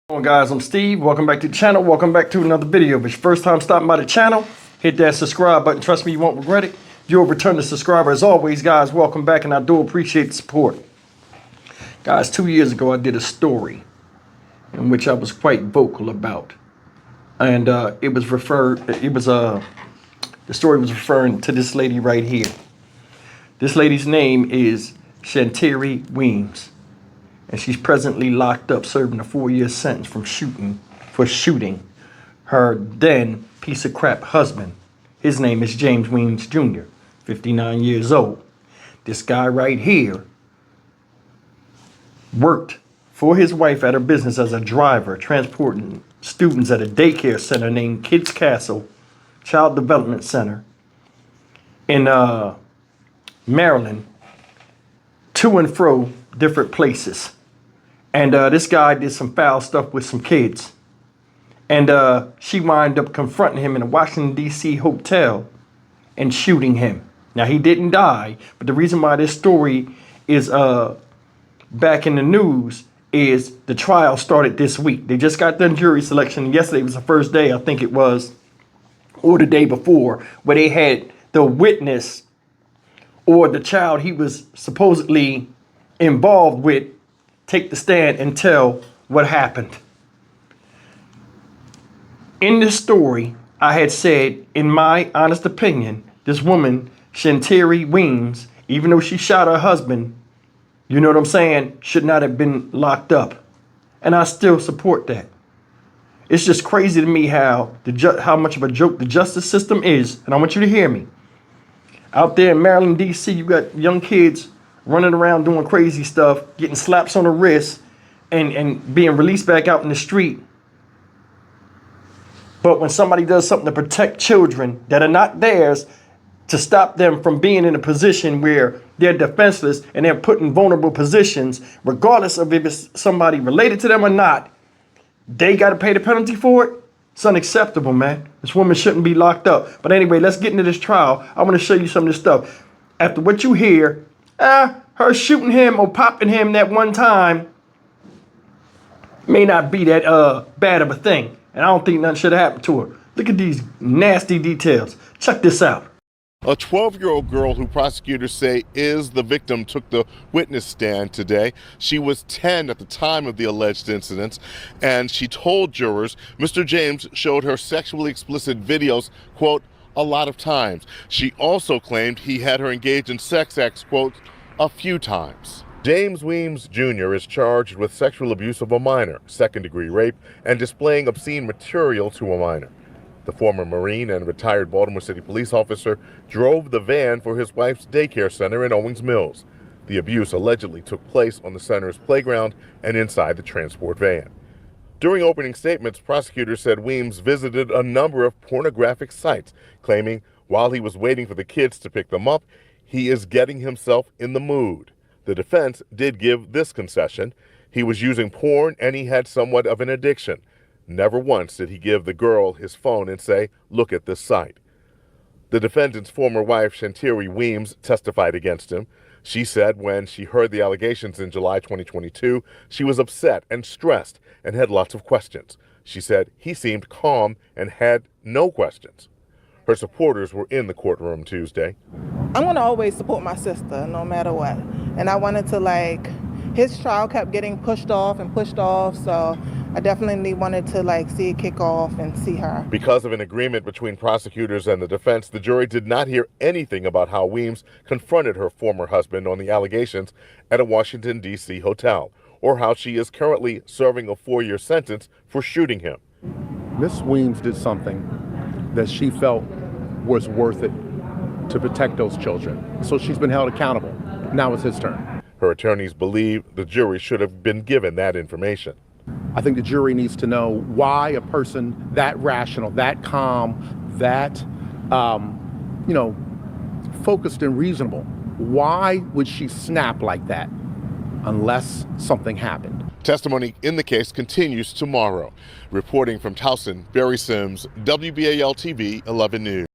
Hello guys, I'm Steve. Welcome back to the channel. Welcome back to another video. If it's your first time stopping by the channel, hit that subscribe button. Trust me, you won't regret it. If you're a returning subscriber, as always, guys, welcome back, and I do appreciate the support. Guys, 2 years ago, I did a story in which I was quite vocal about, and the story was referring to this lady right here. This lady's name is Shantiri Weems. And she's presently locked up serving a 4-year sentence for shooting her then piece of crap husband. His name is James Weems Jr., 59 years old. This guy right here worked for his wife at her business as a driver, transporting students at a daycare center named Kids Castle Child Development Center in Maryland, to and fro different places. And this guy did some foul stuff with some kids. And she wound up confronting him in a Washington, D.C. hotel and shooting him. Now, he didn't die, but the reason why this story is back in the news is the trial started this week. They just got done jury selection. Yesterday was the first day, I think it was, or the day before, where they had the witness or the child he was supposedly involved with take the stand and tell what happened. In this story, I had said, in my honest opinion, this woman, Shantiri Weems, even though she shot her husband, you know what I'm saying, should not have been locked up. And I still support that. It's just crazy to me how much of a joke the justice system is. And I want you to hear me. Out there in Maryland, D.C., you got young kids running around doing crazy stuff, getting slaps on the wrist, and being released back out in the street. But when somebody does something to protect children that are not theirs, to stop them from being in a position where they're defenseless and they're put in vulnerable positions, regardless of if it's somebody related to them or not, they got to pay the penalty for it. It's unacceptable, man. This woman shouldn't be locked up. But anyway, let's get into this trial. I want to show you some of this stuff. After what you hear, her shooting him or popping him that one time may not be that bad of a thing. And I don't think nothing should have happened to her. Look at these nasty details. Check this out. A 12-year-old girl who prosecutors say is the victim took the witness stand today. She was 10 at the time of the alleged incidents, and she told jurors Mr. James showed her sexually explicit videos, quote, a lot of times. She also claimed he had her engaged in sex acts, quote, a few times. James Weems Jr. is charged with sexual abuse of a minor, second-degree rape, and displaying obscene material to a minor. The former Marine and retired Baltimore City police officer drove the van for his wife's daycare center in Owings Mills. The abuse allegedly took place on the center's playground and inside the transport van. During opening statements, prosecutors said Weems visited a number of pornographic sites, claiming while he was waiting for the kids to pick them up, he is getting himself in the mood. The defense did give this concession. He was using porn and he had somewhat of an addiction. Never once did he give the girl his phone and say, look at this site. The defendant's former wife, Shantiri Weems, testified against him. She said when she heard the allegations in July 2022, she was upset and stressed and had lots of questions. She said he seemed calm and had no questions. Her supporters were in the courtroom Tuesday. I'm going to always support my sister no matter what. And I wanted to, his trial kept getting pushed off, so I definitely wanted to see it kick off and see her. Because of an agreement between prosecutors and the defense, the jury did not hear anything about how Weems confronted her former husband on the allegations at a Washington, D.C. hotel, or how she is currently serving a 4-year sentence for shooting him. Miss Weems did something that she felt was worth it to protect those children. So she's been held accountable. Now it's his turn. Her attorneys believe the jury should have been given that information. I think the jury needs to know why a person that rational, that calm, that, focused and reasonable, why would she snap like that unless something happened? Testimony in the case continues tomorrow. Reporting from Towson, Barry Sims, WBAL-TV 11 News.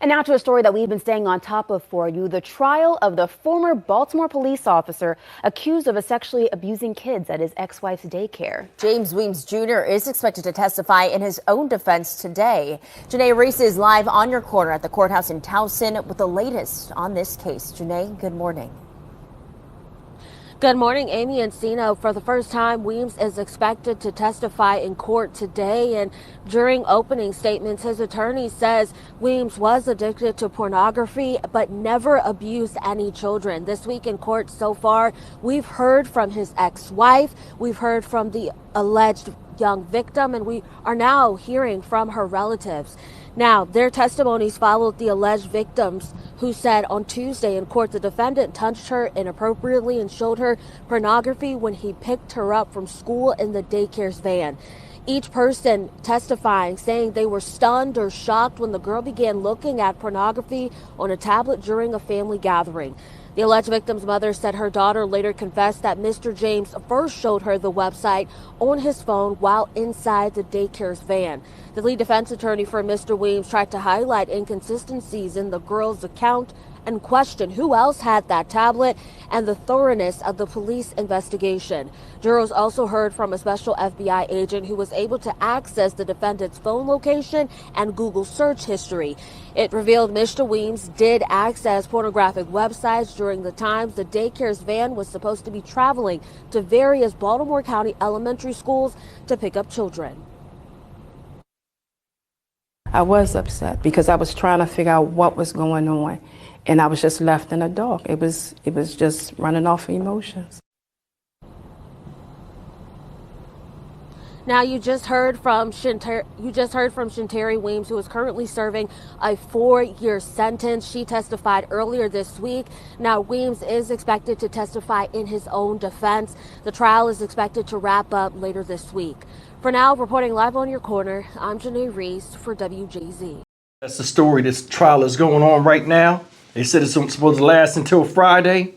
And now to a story that we've been staying on top of for you, the trial of the former Baltimore police officer accused of sexually abusing kids at his ex-wife's daycare. James Weems Jr. is expected to testify in his own defense today. Janae Reese is live on your corner at the courthouse in Towson with the latest on this case. Janae, good morning. Good morning, Amy and Sino. For the first time, Weems is expected to testify in court today. And during opening statements, his attorney says Weems was addicted to pornography but never abused any children. This week in court so far, we've heard from his ex-wife, we've heard from the alleged young victim, and we are now hearing from her relatives. Now, their testimonies followed the alleged victims who said on Tuesday in court the defendant touched her inappropriately and showed her pornography when he picked her up from school in the daycare's van. Each person testifying saying they were stunned or shocked when the girl began looking at pornography on a tablet during a family gathering. The alleged victim's mother said her daughter later confessed that Mr. James first showed her the website on his phone while inside the daycare's van. The lead defense attorney for Mr. Weems tried to highlight inconsistencies in the girl's account and question who else had that tablet and the thoroughness of the police investigation. Jurors also heard from a special FBI agent who was able to access the defendant's phone location and Google search history. It revealed Mr. Weems did access pornographic websites during the times the daycare's van was supposed to be traveling to various Baltimore County elementary schools to pick up children. I was upset because I was trying to figure out what was going on, and I was just left in the dark. It was just running off of emotions. Now you just heard from Shantari Weems, who is currently serving a 4-year sentence. She testified earlier this week. Now Weems is expected to testify in his own defense. The trial is expected to wrap up later this week. For now, reporting live on your corner, I'm Janae Reese for WJZ. That's the story. This trial is going on right now. They said it's supposed to last until Friday.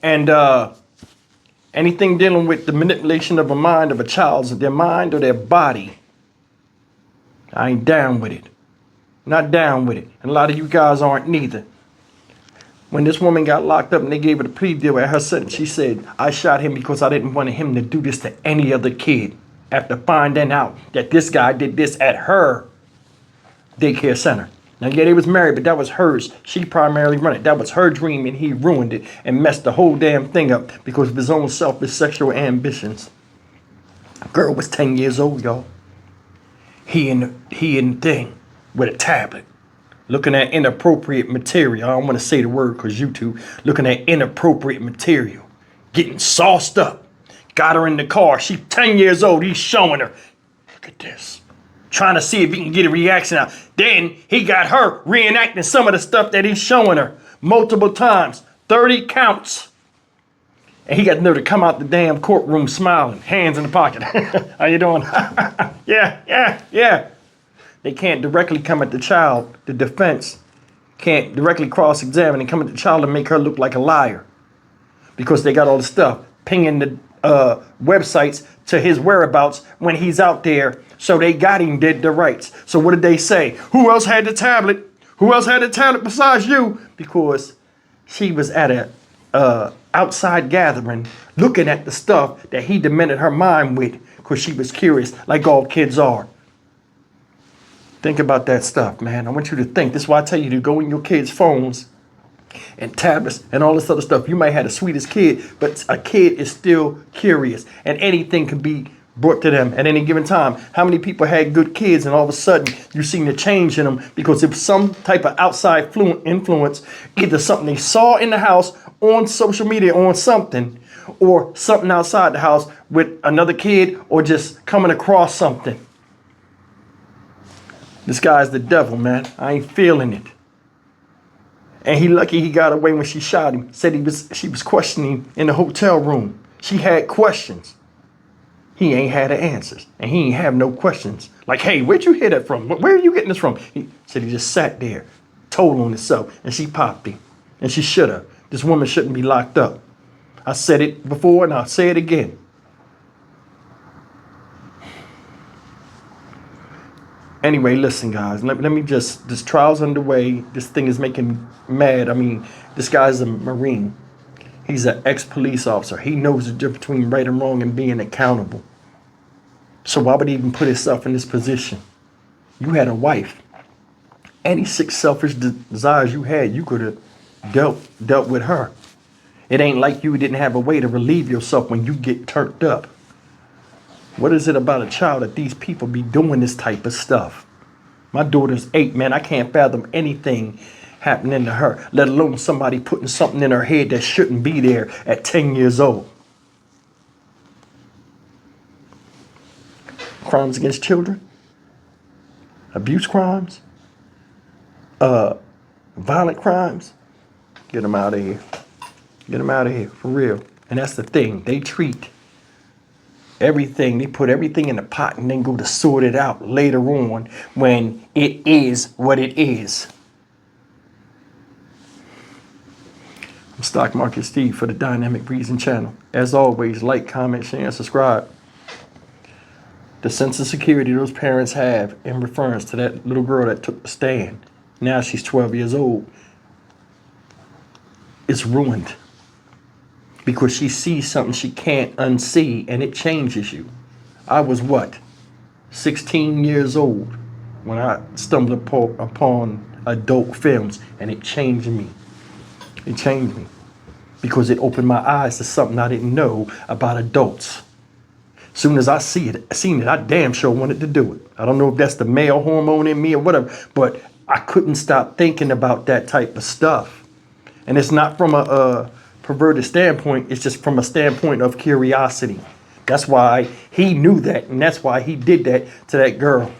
And anything dealing with the manipulation of a mind of a child's, their mind or their body, I ain't down with it. Not down with it. And a lot of you guys aren't neither. When this woman got locked up and they gave her the plea deal at her sentence, she said, I shot him because I didn't want him to do this to any other kid. After finding out that this guy did this at her daycare center. Now, yeah, they was married, but that was hers. She primarily run it. That was her dream, and he ruined it and messed the whole damn thing up because of his own selfish sexual ambitions. Girl was 10 years old, y'all. He in the thing with a tablet, looking at inappropriate material. I don't want to say the word because YouTube. Looking at inappropriate material, getting sauced up. Got her in the car. She's 10 years old. He's showing her. Look at this. Trying to see if he can get a reaction out. Then he got her reenacting some of the stuff that he's showing her multiple times. 30 counts. And he got the nerve to come out the damn courtroom smiling, hands in the pocket. How you doing? Yeah. They can't directly come at the child. The defense can't directly cross-examine and come at the child and make her look like a liar. Because they got all the stuff pinging the websites to his whereabouts when he's out there. So they got him dead to rights. So what did they say? Who else had the tablet? Who else had the tablet besides you? Because she was at a outside gathering looking at the stuff that he demented her mind with because she was curious like all kids are. Think about that stuff, man. I want you to think. This is why I tell you to go in your kids' phones and tablets and all this other stuff. You might have the sweetest kid, but a kid is still curious and anything can be brought to them at any given time. How many people had good kids and all of a sudden you seen the change in them because of some type of outside influence, either something they saw in the house, on social media, on something, or something outside the house with another kid, or just coming across something. This guy's the devil, man. I ain't feeling it. And he lucky he got away when she shot him. Said she was questioning in the hotel room. She had questions. He ain't had the answers. And he ain't have no questions. Like, hey, where'd you hear that from? Where are you getting this from? He said he just sat there, told on himself, and she popped him. And she should have. This woman shouldn't be locked up. I said it before and I'll say it again. Anyway, listen, guys. Let me just. This trial's underway. This thing is making me mad. I mean, this guy's a Marine. He's an ex-police officer. He knows the difference between right and wrong and being accountable. So why would he even put himself in this position? You had a wife. Any sick, selfish desires you had, you could have dealt with her. It ain't like you didn't have a way to relieve yourself when you get turned up. What is it about a child that these people be doing this type of stuff? My daughter's 8, man. I can't fathom anything happening to her, let alone somebody putting something in her head that shouldn't be there at 10 years old. Crimes against children, abuse crimes, violent crimes. Get them out of here. Get them out of here, for real. And that's the thing. They treat everything, they put everything in the pot and then go to sort it out later on when it is what it is. I'm Stock Market Steve for the Dynamic Reason channel. As always, like, comment, share, and subscribe. The sense of security those parents have in reference to that little girl that took the stand, now she's 12 years old, is ruined. Because she sees something she can't unsee and it changes you. I was what? 16 years old when I stumbled upon adult films, and it changed me. It changed me because it opened my eyes to something I didn't know about adults. Soon as I seen it, I damn sure wanted to do it. I don't know if that's the male hormone in me or whatever, but I couldn't stop thinking about that type of stuff. And it's not from a perverted standpoint, it's just from a standpoint of curiosity. That's why he knew that, and that's why he did that to that girl.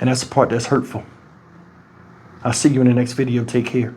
And that's the part that's hurtful. I'll see you in the next video. Take care.